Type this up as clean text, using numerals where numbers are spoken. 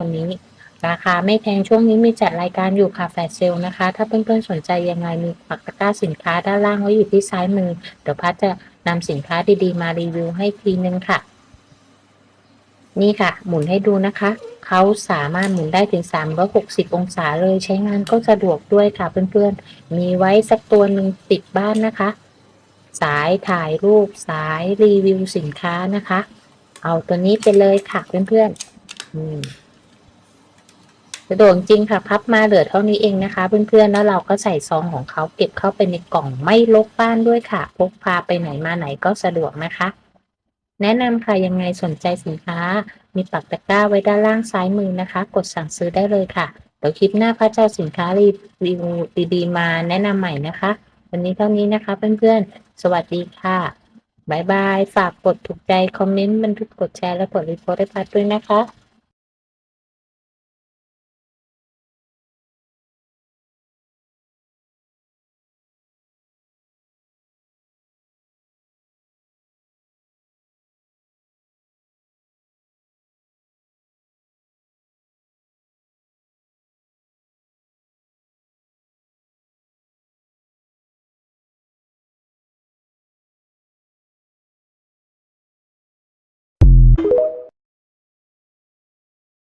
วันนี้ราคาไม่แพงช่วงนี้มีจัดรายการอยู่ค่ะแฟลชเซลนะคะ ถ้าเพื่อนๆสนใจยังไงมีปักตะกร้าสินค้าด้านล่างไว้อยู่ที่ซ้ายมือเดี๋ยวพัดจะนำสินค้าดีๆมารีวิวให้ทีนึงค่ะนี่ค่ะหมุนให้ดูนะคะเขาสามารถหมุนได้ถึง360องศาเลยใช้งานก็สะดวกด้วยค่ะเพื่อนๆมีไว้สักตัวหนึ่งติดบ้านนะคะสายถ่ายรูปสายรีวิวสินค้านะคะเอาตัวนี้ไปเลยค่ะเพื่อนๆสะดวกจริงค่ะพับมาเหลือเท่านี้เองนะคะเพื่อนๆแล้วเราก็ใส่ซองของเขาเก็บเข้าไปในกล่องไม่รกบ้านด้วยค่ะพกพาไปไหนมาไหนก็สะดวกนะคะแนะนำค่ะยังไงสนใจสินค้ามีปักตะกร้าไว้ด้านล่างซ้ายมือนะคะกดสั่งซื้อได้เลยค่ะเดี๋ยวคลิปหน้าพัชจะเอาสินค้ารีวิวดีๆมาแนะนำใหม่นะคะวันนี้เท่านี้นะคะเพื่อนๆสวัสดีค่ะบ๊ายบายฝากกดถูกใจคอมเมนต์บันทึกกดแชร์และกดรีโพสต์ให้พัดด้วยนะคะ